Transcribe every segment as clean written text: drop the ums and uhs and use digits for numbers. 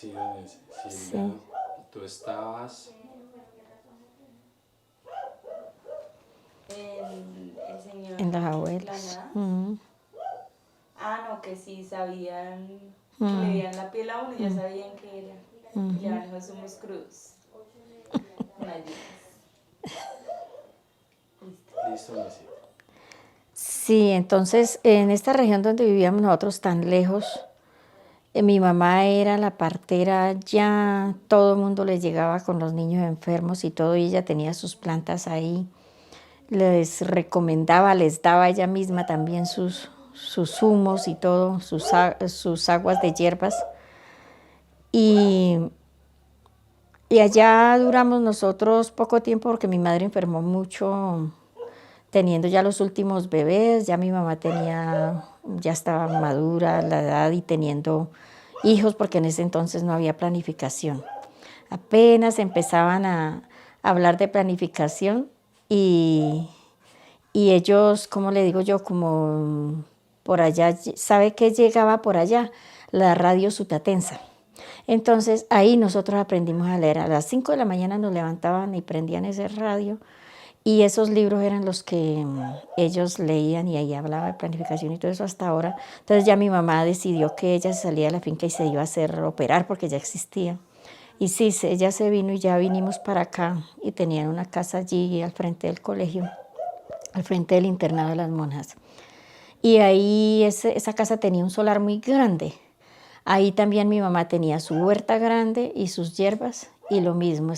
Sí, doña Silvia, Sí, tú estabas. El señor en las abuelas. Granadas. Mm, Ah, no, que sí sabían, que le mm, veían la piel a uno y ya mm, sabían que era. Y le ujú. van los humos crudos. Malditas. Listo. Listo, doña Silvia. Sí, entonces en esta región donde vivíamos nosotros tan lejos, mi mamá era la partera, ya todo el mundo le llegaba con los niños enfermos y todo, y ella tenía sus plantas ahí. Les recomendaba, les daba ella misma también sus zumos y todo, sus aguas de hierbas. Y, y allá duramos nosotros poco tiempo porque mi madre enfermó mucho teniendo ya los últimos bebés, ya mi mamá tenía, ya estaba madura la edad y teniendo hijos porque en ese entonces no había planificación. Apenas empezaban a hablar de planificación y, y ellos, ¿cómo le digo yo? Como por allá, ¿sabe qué llegaba por allá? La radio sutatensa. Entonces ahí nosotros aprendimos a leer. A las 5 de la mañana nos levantaban y prendían ese radio y esos libros eran los que ellos leían y ahí hablaba de planificación y todo eso hasta ahora. Entonces ya mi mamá decidió que ella salía de la finca y se iba a hacer operar porque ya existía. Y sí, ella se vino y ya vinimos para acá y tenían una casa allí al frente del colegio, al frente del internado de las monjas. Y ahí esa casa tenía un solar muy grande. Ahí también mi mamá tenía su huerta grande y sus hierbas y lo mismo,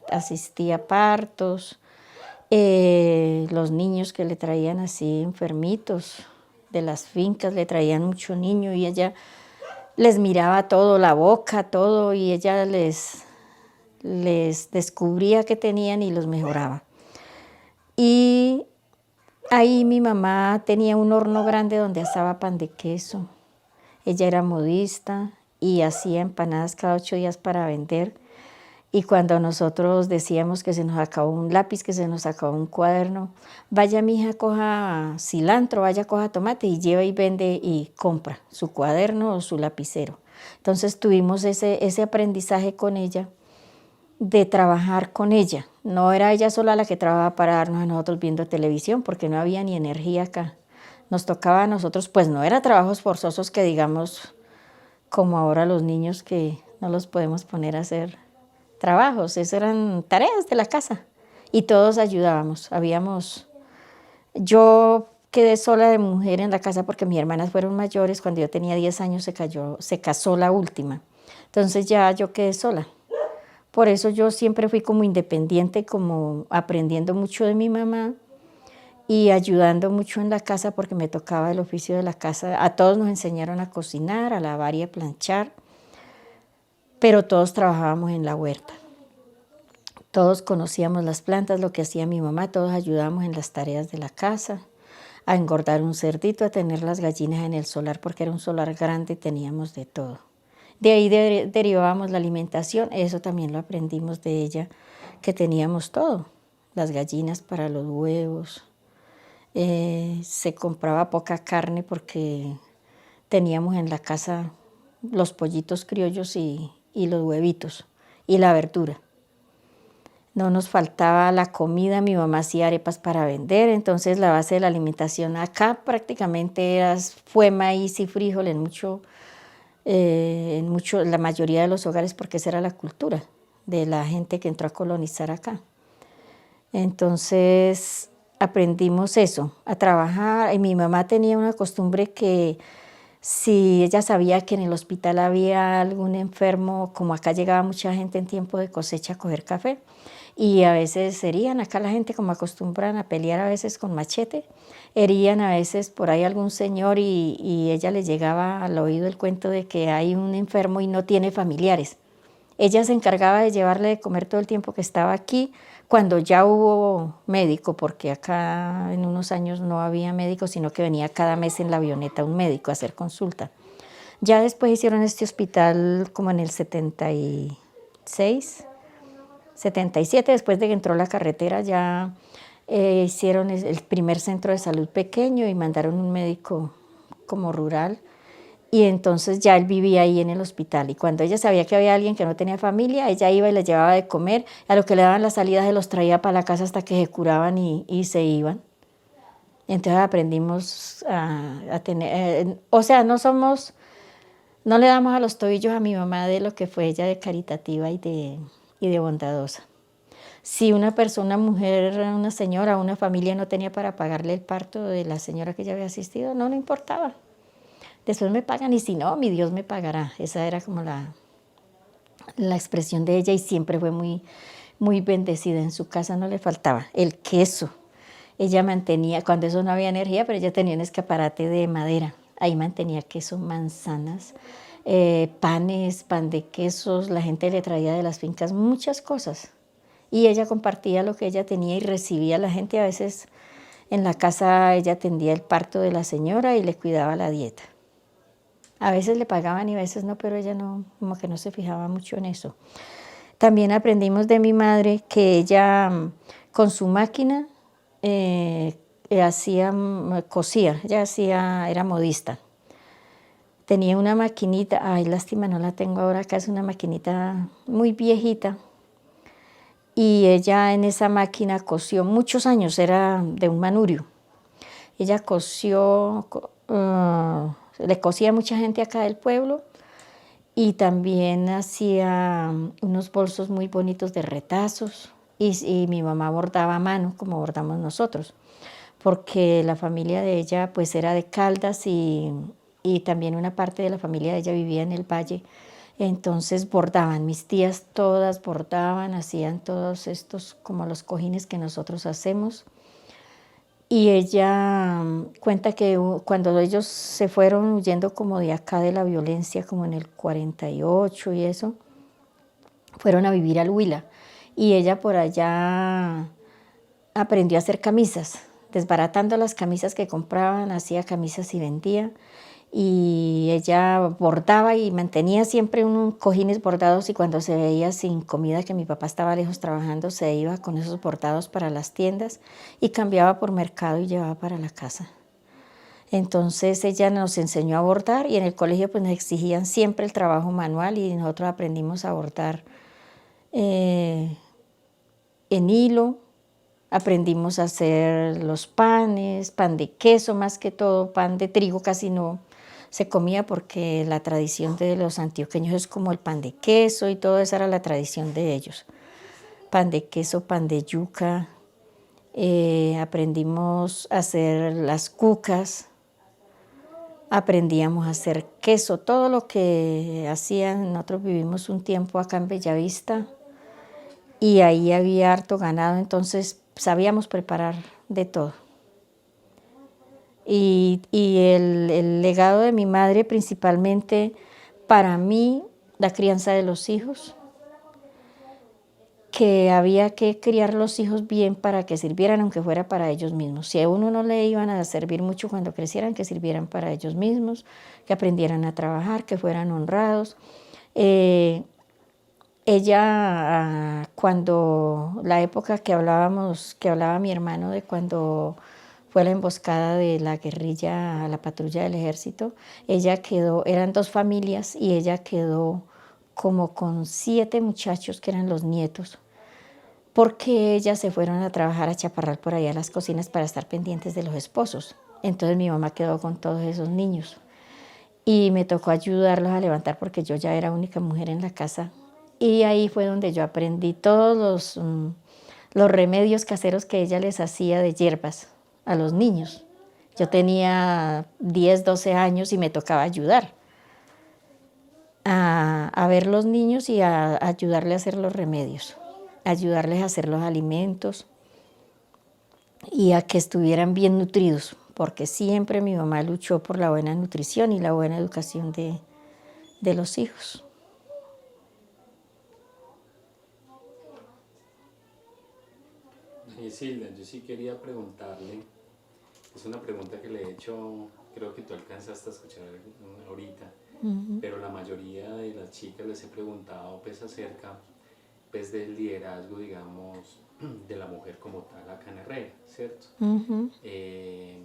asistía a partos, los niños que le traían así enfermitos de las fincas, le traían mucho niño y ella les miraba todo, la boca, todo, y ella les descubría qué tenían y los mejoraba. Y ahí mi mamá tenía un horno grande donde asaba pan de queso. Ella era modista y hacía empanadas cada 8 días para vender. Y cuando nosotros decíamos que se nos acabó un lápiz, que se nos acabó un cuaderno, vaya mija, coja cilantro, vaya, coja tomate y lleva y vende y compra su cuaderno o su lapicero. Entonces tuvimos ese aprendizaje con ella, de trabajar con ella. No era ella sola la que trabajaba para darnos a nosotros viendo televisión, porque no había ni energía acá. Nos tocaba a nosotros, pues no era trabajos forzosos que digamos como ahora los niños que no los podemos poner a hacer trabajos, esas eran tareas de la casa y todos ayudábamos. Yo quedé sola de mujer en la casa porque mis hermanas fueron mayores, cuando yo tenía 10 años se casó la última, entonces ya yo quedé sola. Por eso yo siempre fui como independiente, como aprendiendo mucho de mi mamá y ayudando mucho en la casa porque me tocaba el oficio de la casa. A todos nos enseñaron a cocinar, a lavar y a planchar, pero todos trabajábamos en la huerta. Todos conocíamos las plantas, lo que hacía mi mamá, todos ayudábamos en las tareas de la casa, a engordar un cerdito, a tener las gallinas en el solar, porque era un solar grande y teníamos de todo. De ahí derivábamos la alimentación, eso también lo aprendimos de ella, que teníamos todo, las gallinas para los huevos, se compraba poca carne porque teníamos en la casa los pollitos criollos y los huevitos y la verdura. No nos faltaba la comida, mi mamá hacía arepas para vender, entonces la base de la alimentación acá prácticamente fue maíz y frijol en la mayoría de los hogares porque esa era la cultura de la gente que entró a colonizar acá. Entonces aprendimos eso, a trabajar, y mi mamá tenía una costumbre que si ella sabía que en el hospital había algún enfermo, como acá llegaba mucha gente en tiempo de cosecha a coger café, y a veces herían, acá la gente como acostumbran a pelear a veces con machete, herían a veces por ahí algún señor y ella le llegaba al oído el cuento de que hay un enfermo y no tiene familiares. Ella se encargaba de llevarle de comer todo el tiempo que estaba aquí, cuando ya hubo médico, porque acá en unos años no había médico, sino que venía cada mes en la avioneta un médico a hacer consulta. Ya después hicieron este hospital como en el 76, 77, después de que entró la carretera, ya hicieron el primer centro de salud pequeño y mandaron un médico como rural. Y entonces ya él vivía ahí en el hospital. Y cuando ella sabía que había alguien que no tenía familia, ella iba y les llevaba de comer. A lo que le daban las salidas se los traía para la casa hasta que se curaban y se iban. Entonces aprendimos a tener, o sea, no le damos a los tobillos a mi mamá de lo que fue ella de caritativa y de bondadosa. Si una persona, una mujer, una señora, una familia no tenía para pagarle el parto de la señora que ella había asistido, no le importaba. Después me pagan y si no, mi Dios me pagará. Esa era como la expresión de ella y siempre fue muy, muy bendecida. En su casa no le faltaba el queso. Ella mantenía, cuando eso no había energía, pero ella tenía un escaparate de madera. Ahí mantenía queso, manzanas, panes, pan de quesos. La gente le traía de las fincas muchas cosas. Y ella compartía lo que ella tenía y recibía a la gente. A veces en la casa ella atendía el parto de la señora y le cuidaba la dieta. A veces le pagaban y a veces no, pero ella no, como que no se fijaba mucho en eso. También aprendimos de mi madre que ella con su máquina cosía, era modista. Tenía una maquinita, ay, lástima, no la tengo ahora acá, es una maquinita muy viejita. Y ella en esa máquina cosió muchos años, era de un manurio. Ella cosió, le cosía a mucha gente acá del pueblo y también hacía unos bolsos muy bonitos de retazos y mi mamá bordaba a mano como bordamos nosotros, porque la familia de ella pues era de Caldas y también una parte de la familia de ella vivía en el valle. Entonces bordaban, mis tías todas bordaban, hacían todos estos como los cojines que nosotros hacemos. Y ella cuenta que cuando ellos se fueron huyendo como de acá de la violencia, como en el 48 y eso, fueron a vivir al Huila. Y ella por allá aprendió a hacer camisas, desbaratando las camisas que compraban, hacía camisas y vendía. Y ella bordaba y mantenía siempre unos cojines bordados y cuando se veía sin comida, que mi papá estaba lejos trabajando, se iba con esos bordados para las tiendas y cambiaba por mercado y llevaba para la casa. Entonces ella nos enseñó a bordar y en el colegio pues nos exigían siempre el trabajo manual y nosotros aprendimos a bordar en hilo, aprendimos a hacer los panes, pan de queso más que todo, pan de trigo casi no se comía porque la tradición de los antioqueños es como el pan de queso y todo eso era la tradición de ellos. Pan de queso, pan de yuca, aprendimos a hacer las cucas, aprendíamos a hacer queso, todo lo que hacían. Nosotros vivimos un tiempo acá en Bellavista y ahí había harto ganado, entonces sabíamos preparar de todo. Y el legado de mi madre principalmente para mí, la crianza de los hijos, que había que criar los hijos bien para que sirvieran aunque fuera para ellos mismos. Si a uno no le iban a servir mucho cuando crecieran, que sirvieran para ellos mismos, que aprendieran a trabajar, que fueran honrados. Ella, cuando la época que hablaba mi hermano de cuando fue la emboscada de la guerrilla a la patrulla del ejército, ella quedó, eran dos familias y ella quedó como con 7 muchachos que eran los nietos, porque ellas se fueron a trabajar a chaparrar por allá a las cocinas para estar pendientes de los esposos. Entonces mi mamá quedó con todos esos niños y me tocó ayudarlos a levantar porque yo ya era única mujer en la casa. Y ahí fue donde yo aprendí todos los remedios caseros que ella les hacía de hierbas a los niños. Yo tenía 10, 12 años y me tocaba ayudar a ver los niños y a ayudarles a hacer los remedios, ayudarles a hacer los alimentos y a que estuvieran bien nutridos, porque siempre mi mamá luchó por la buena nutrición y la buena educación de los hijos. Silvia, yo sí quería preguntarle, es una pregunta que le he hecho, creo que tú alcanzaste a escuchar ahorita, pero la mayoría de las chicas les he preguntado pues acerca pues del liderazgo, digamos, de la mujer como tal acá en Herrera, ¿cierto? Entonces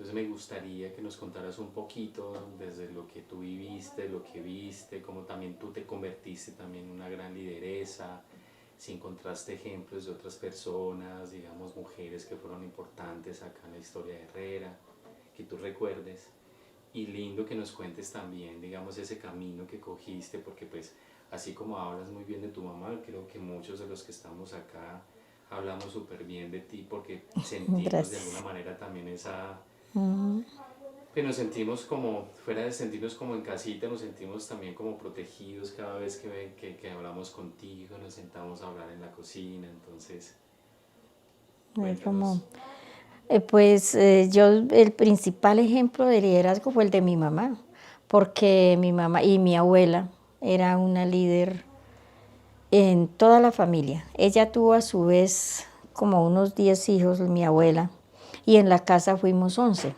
Entonces me gustaría que nos contaras un poquito desde lo que tú viviste, lo que viste, cómo también tú te convertiste también en una gran lideresa, si encontraste ejemplos de otras personas, digamos mujeres que fueron importantes acá en la historia de Herrera, que tú recuerdes. Y lindo que nos cuentes también, digamos, ese camino que cogiste, porque pues así como hablas muy bien de tu mamá, creo que muchos de los que estamos acá hablamos súper bien de ti porque sentimos de alguna Gracias. manera también esa, que nos sentimos como, fuera de sentirnos como en casita, nos sentimos también como protegidos cada vez que hablamos contigo, nos sentamos a hablar en la cocina, entonces Como, cuéntanos. yo, el principal ejemplo de liderazgo fue el de mi mamá, porque mi mamá y mi abuela era una líder en toda la familia. Ella tuvo a su vez como unos 10 hijos, mi abuela, y en la casa fuimos 11.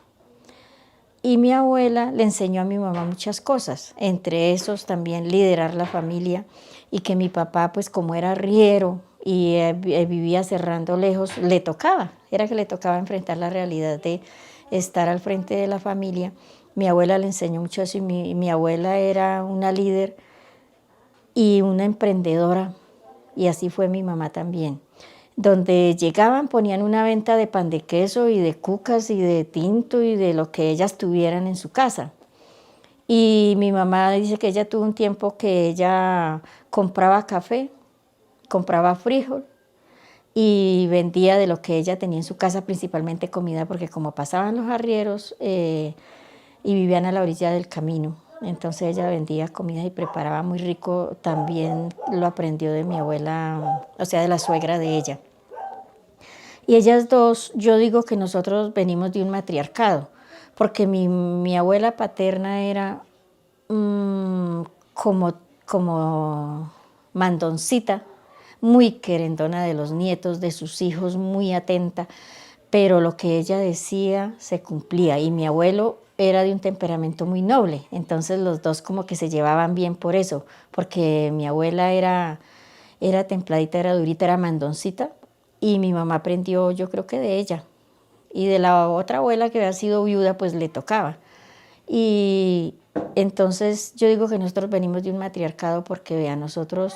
Y mi abuela le enseñó a mi mamá muchas cosas, entre esos también liderar la familia y que mi papá, pues como era arriero y vivía cerrando lejos, le tocaba, era que le tocaba enfrentar la realidad de estar al frente de la familia. Mi abuela le enseñó mucho eso y mi abuela era una líder y una emprendedora, y así fue mi mamá también. Donde llegaban ponían una venta de pan de queso y de cucas y de tinto y de lo que ellas tuvieran en su casa. Y mi mamá dice que ella tuvo un tiempo que ella compraba café, compraba frijol y vendía de lo que ella tenía en su casa, principalmente comida, porque como pasaban los arrieros y vivían a la orilla del camino, entonces ella vendía comida y preparaba muy rico, también lo aprendió de mi abuela, o sea, de la suegra de ella. Y ellas dos, yo digo que nosotros venimos de un matriarcado, porque mi abuela paterna era como mandoncita, muy querendona de los nietos, de sus hijos, muy atenta, pero lo que ella decía se cumplía. Y mi abuelo era de un temperamento muy noble, entonces los dos como que se llevaban bien por eso, porque mi abuela era templadita, era durita, era mandoncita, y mi mamá aprendió, yo creo que de ella. Y de la otra abuela que había sido viuda, pues le tocaba. Y entonces yo digo que nosotros venimos de un matriarcado porque, vean, nosotros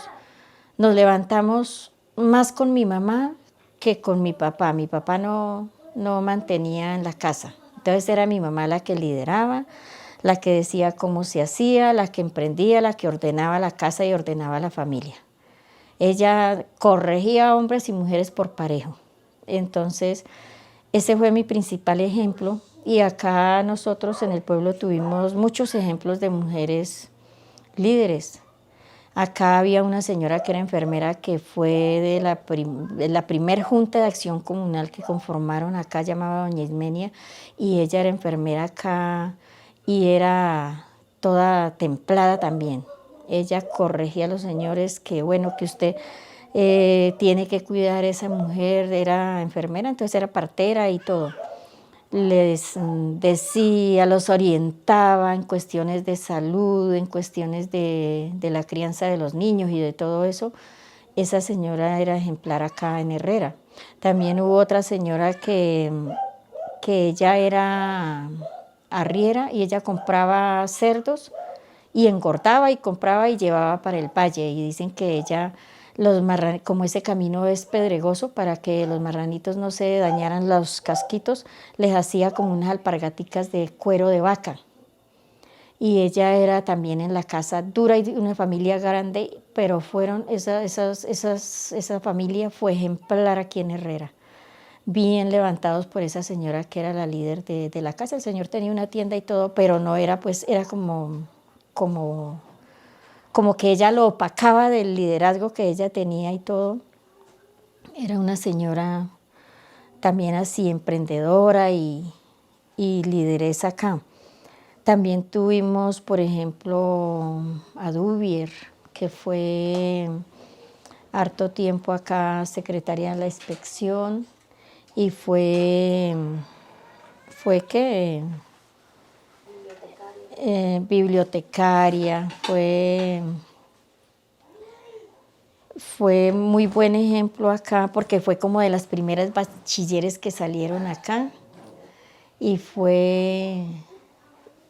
nos levantamos más con mi mamá que con mi papá. Mi papá no mantenía en la casa. Entonces era mi mamá la que lideraba, la que decía cómo se hacía, la que emprendía, la que ordenaba la casa y ordenaba la familia. Ella corregía a hombres y mujeres por parejo. Entonces, ese fue mi principal ejemplo. Y acá nosotros en el pueblo tuvimos muchos ejemplos de mujeres líderes. Acá había una señora que era enfermera que fue de la primer junta de acción comunal que conformaron acá, llamaba doña Ismenia, y ella era enfermera acá y era toda templada también. Ella corregía a los señores que, bueno, que usted tiene que cuidar a esa mujer, era enfermera, entonces era partera y todo. Les decía, los orientaba en cuestiones de salud, en cuestiones de la crianza de los niños y de todo eso. Esa señora era ejemplar acá en Herrera. También hubo otra señora que ella era arriera y ella compraba cerdos y engordaba y compraba y llevaba para el valle. Y dicen que ella, como ese camino es pedregoso, para que los marranitos no se dañaran los casquitos, les hacía como unas alpargaticas de cuero de vaca. Y ella era también en la casa dura y una familia grande, pero esa familia fue ejemplar aquí en Herrera. Bien levantados por esa señora que era la líder de la casa. El señor tenía una tienda y todo, pero no era, pues, era como, como que ella lo opacaba del liderazgo que ella tenía y todo. Era una señora también así emprendedora y lideresa acá. También tuvimos, por ejemplo, a Dubier, que fue harto tiempo acá secretaria de la inspección y fue que bibliotecaria, fue muy buen ejemplo acá porque fue como de las primeras bachilleres que salieron acá y fue,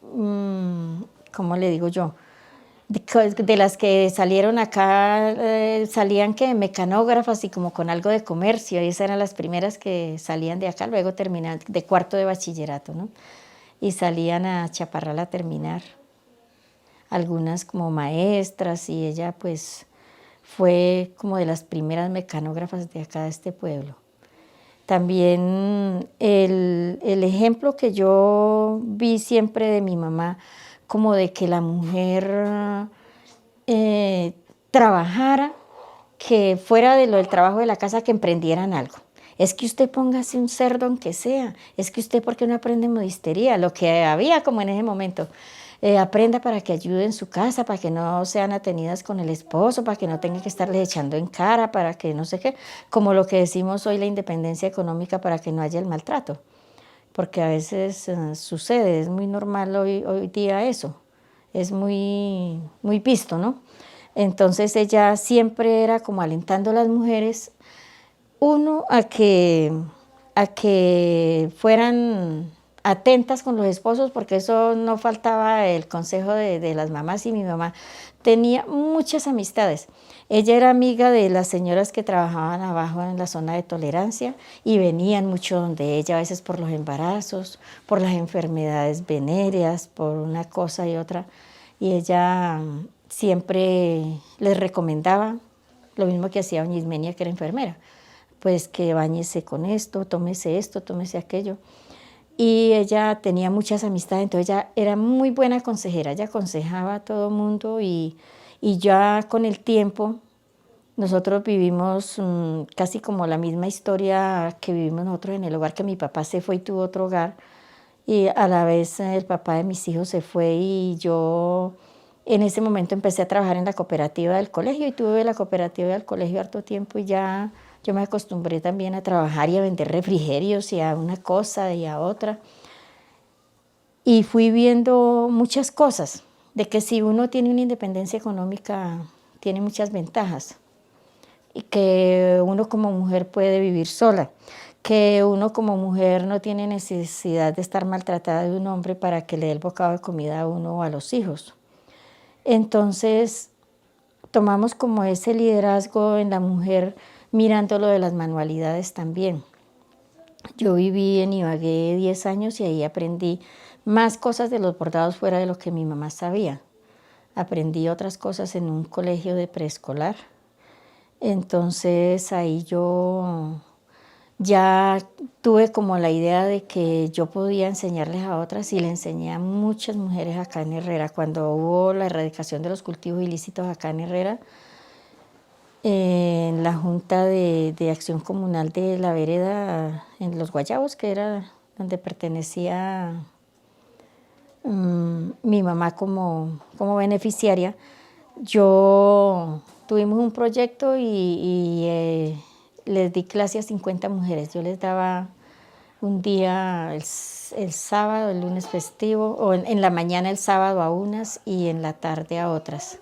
¿cómo le digo yo? De las que salieron acá, salían que mecanógrafas y como con algo de comercio, y esas eran las primeras que salían de acá, luego terminan de cuarto de bachillerato, ¿no? Y salían a Chaparral a terminar, algunas como maestras, y ella pues fue como de las primeras mecanógrafas de acá de este pueblo. También el ejemplo que yo vi siempre de mi mamá, como de que la mujer trabajara, que fuera de lo del trabajo de la casa, que emprendieran algo. Es que usted póngase un cerdo aunque sea, es que usted, ¿por qué no aprende modistería? Lo que había como en ese momento. Aprenda para que ayude en su casa, para que no sean atenidas con el esposo, para que no tenga que estarle echando en cara, para que no sé qué, como lo que decimos hoy, la independencia económica, para que no haya el maltrato, porque a veces sucede, es muy normal hoy día eso, es muy, muy visto, ¿no? Entonces ella siempre era como alentando a las mujeres, uno, a que fueran atentas con los esposos, porque eso no faltaba el consejo de las mamás, y mi mamá tenía muchas amistades. Ella era amiga de las señoras que trabajaban abajo en la zona de tolerancia y venían mucho donde ella, a veces por los embarazos, por las enfermedades venéreas, por una cosa y otra, y ella siempre les recomendaba lo mismo que hacía doña Ismenia, que era enfermera, pues que báñese con esto, tómese aquello. Y ella tenía muchas amistades, entonces ella era muy buena consejera, ella aconsejaba a todo mundo, y ya con el tiempo nosotros vivimos casi como la misma historia que vivimos nosotros en el hogar, que mi papá se fue y tuvo otro hogar, y a la vez el papá de mis hijos se fue, y yo en ese momento empecé a trabajar en la cooperativa del colegio, y tuve la cooperativa del colegio harto tiempo, y ya yo me acostumbré también a trabajar y a vender refrigerios y a una cosa y a otra. Y fui viendo muchas cosas, de que si uno tiene una independencia económica, tiene muchas ventajas, y que uno como mujer puede vivir sola, que uno como mujer no tiene necesidad de estar maltratada de un hombre para que le dé el bocado de comida a uno o a los hijos. Entonces tomamos como ese liderazgo en la mujer, mirando lo de las manualidades también. Yo viví en Ibagué 10 años y ahí aprendí más cosas de los bordados fuera de lo que mi mamá sabía. Aprendí otras cosas en un colegio de preescolar. Entonces ahí yo ya tuve como la idea de que yo podía enseñarles a otras, y le enseñé a muchas mujeres acá en Herrera. Cuando hubo la erradicación de los cultivos ilícitos acá en Herrera, en la Junta de Acción Comunal de la Vereda, en Los Guayabos, que era donde pertenecía mi mamá como beneficiaria, yo tuvimos un proyecto y les di clase a 50 mujeres. Yo les daba un día el sábado, el lunes festivo, o en la mañana el sábado a unas y en la tarde a otras.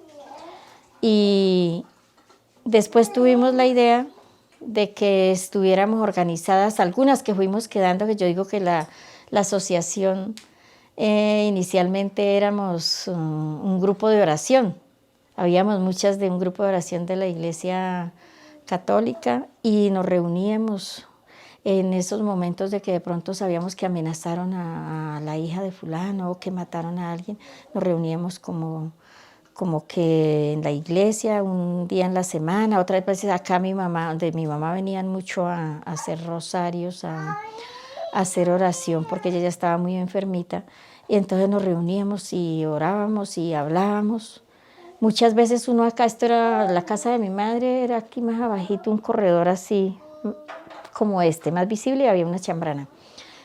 Y después tuvimos la idea de que estuviéramos organizadas, algunas que fuimos quedando, que yo digo que la asociación inicialmente éramos un grupo de oración. Habíamos muchas de un grupo de oración de la Iglesia Católica, y nos reuníamos en esos momentos de que de pronto sabíamos que amenazaron a la hija de fulano o que mataron a alguien. Nos reuníamos como que en la iglesia, un día en la semana, otras veces acá donde mi mamá venían mucho a hacer rosarios, a hacer oración, porque ella ya estaba muy enfermita, y entonces nos reuníamos y orábamos y hablábamos. Muchas veces uno acá, esto era la casa de mi madre, era aquí más abajito, un corredor así como este, más visible, y había una chambrana.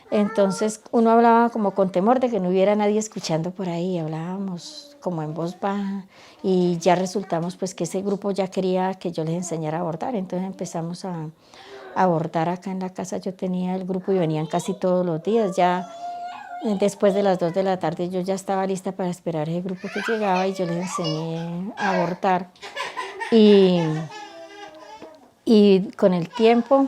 Entonces uno hablaba como con temor de que no hubiera nadie escuchando por ahí, hablábamos como en voz baja, y ya resultamos pues que ese grupo ya quería que yo les enseñara a bordar. Entonces empezamos a bordar acá en la casa. Yo tenía el grupo y venían casi todos los días. Ya después de las 2 de la tarde yo ya estaba lista para esperar ese grupo que llegaba, y yo les enseñé a bordar. Y con el tiempo